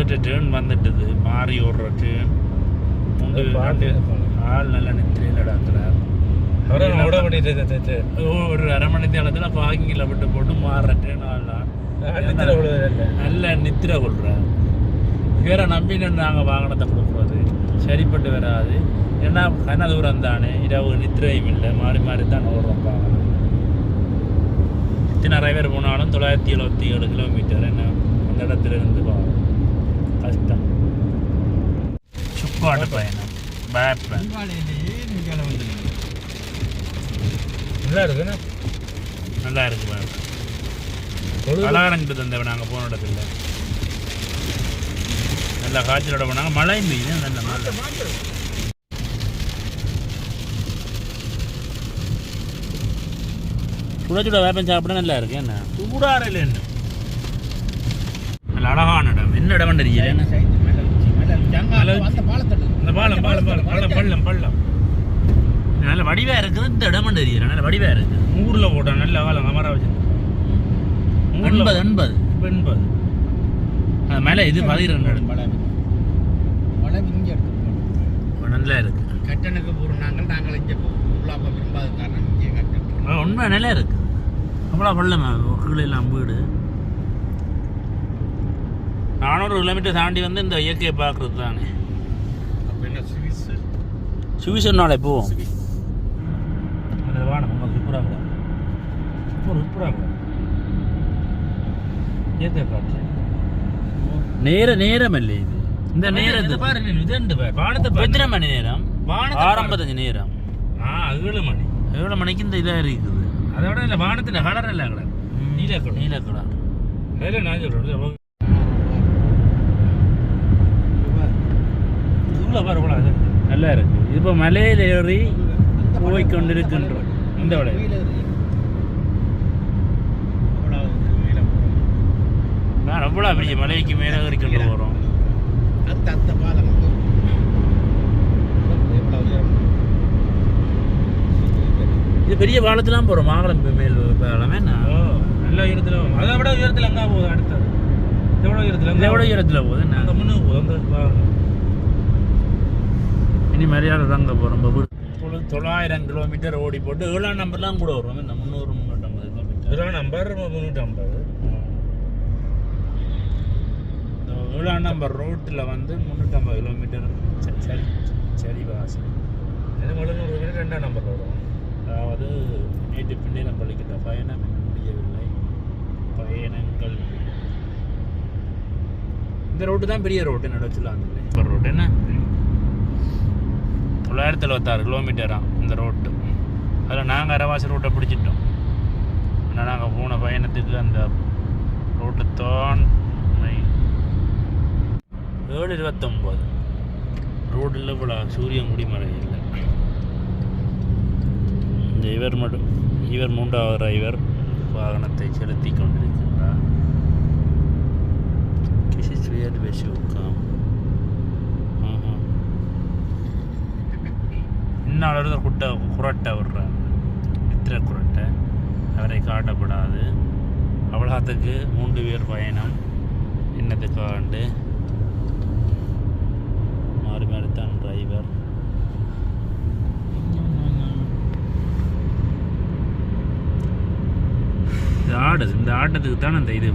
முதல்ல டேர்ன் வந்துட்டுது மாறி ஓடுற டேர்ன் ஆள் நல்ல நித்திரையில் இடத்துறார் ஒரு அரை மணி நேரத்தில் பார்க்கிங்கில் விட்டு போட்டு மாறுற டேர்ன் ஆள்லாம் நல்ல நித்திரை கொள்கிறார் வேற நம்பின்னு நாங்கள் வாகனத்தை கொடுக்குறது சரிப்பட்டு வராது. ஏன்னா கன தூரம் தானே, இரவு நித்திரையும் இல்லை, மாறி மாறி தான் ஓடுறோம் வாகனம். நிறைய பேர் போனாலும் 977 கிலோமீட்டர் என்ன அந்த இடத்துல இருந்து போகும், கஷ்டம். சுப்பாட்டு பயணம் பேப்பன் நல்லா இருக்குண்ணா, நல்லா இருக்கு பேப்பன். அழகாரங்கிட்டு தந்தவன் நாங்கள் போன இடத்துல நல்லா காய்ச்சலோட போனாங்க. மழை பெய்யுது நல்ல மழை. சுட சுட வேப்பன் சாப்பிட நல்லா இருக்கு. என்ன சூடாக இல்லை, என்ன நல்ல அழகான இடம். என்ன இடம் தெரியல, இந்த பாலம் பாலம் பாலம் பள்ளம் பள்ளம் பள்ளம் நல்ல வடிவாக இருக்குது. இந்த இடம் தெரியல, நல்ல வடிவாக இருக்குது. ஊரில் போட்டோம் நல்ல காலம் அமராவதி 80 அது மேலே இது 12 நல்லா இருக்கு. கட்டணுக்கு போடுறாங்க, நாங்கள் இங்கே உள்ளாப்ப விரும்பாத காரணம் இங்கே கட்டணும் உண்மை நல்லா இருக்கு. அவ்வளோ பள்ளம் கீழெல்லாம் வீடு. 400 கிலோமீட்டர் தாண்டி வந்து இந்த இயற்கையை பார்க்குறது தானே. அப்போ என்ன சுவிசன்னாலே போவோம். வானம் சூப்பராக சூப்பராக இயற்கை பார்த்து நேரம் இல்லை இது. இந்த நேரத்து பாருங்க, இது வானத்தை 15 மணி நேரம், 65 நேரம், 7 மணிக்கு இந்த இதாக இருக்குது. அதோட இல்லை வானத்தில் கலர் இல்லை, கலர் நீல கலர். அதில் நான் சொல்கிறேன் நல்லா இருக்கு. இப்போ மலையில் ஏறி போய்கொண்டிருக்கின்றோம். இந்த விட நான் அவ்வளோ பெரிய மலைக்கு மேலே ஏறிக்கொண்டு போகிறோம். அந்த பாலம் இது பெரிய பாலத்துலாம் போகிறோம். மாங்கலம் மேல் பாலமே நல்ல உயரத்தில், அதை விட உயரத்தில் அங்கே போகுது. அடுத்தது எவ்வளோ உயரத்தில் போகுது, நாங்கள் முன்னுக்கு போகுது. அந்த இனி மரியாதை தாங்க போகிறோம். இப்பொழுது 900 கிலோமீட்டர் ஓடி போட்டு 7ஆம் நம்பர்லாம் கூட வரும். இந்த 300-350 கிலோமீட்டர் 7ஆம் நம்பர் 350. 7ஆம் நம்பர் ரோட்டில் வந்து 350 கிலோமீட்டர் சரி வாசல். 700 கிலோமீட்டர் 2ஆம் நம்பர் வரும். அதாவது நேற்று பின்னேரம் பள்ளிக்கிட்ட பயணம் இன்னும் முடியவில்லை. பயணங்கள் இந்த ரோட்டு தான் பெரிய ரோட்டு, நடச்சலாம் அந்த ரோட்டு. என்ன 976 கிலோமீட்டராக இந்த ரோட்டு. அதில் நாங்கள் அரவாசி ரோட்டை பிடிச்சிட்டோம். ஆனால் நாங்கள் போன பயணத்துக்கு அந்த ரோட்டு தான் 7:29 ரோடில் இவ்வளோ சூரியன்குடி மலை இல்லை. இந்த இவர் 3வது டிரைவர் வாகனத்தை செலுத்தி கொண்டிருக்கின்றார். இன்னொரு குரட்டை விடுறாங்க, நித்திர குரட்டை. அவரை காட்டப்படாது. அவ்வளோத்துக்கு 3 பேர் பயணம். என்னத்துக்காண்டு மாறி மாறித்தான் டிரைவர். இது ஆடுது. இந்த ஆட்டத்துக்கு தான் அந்த இது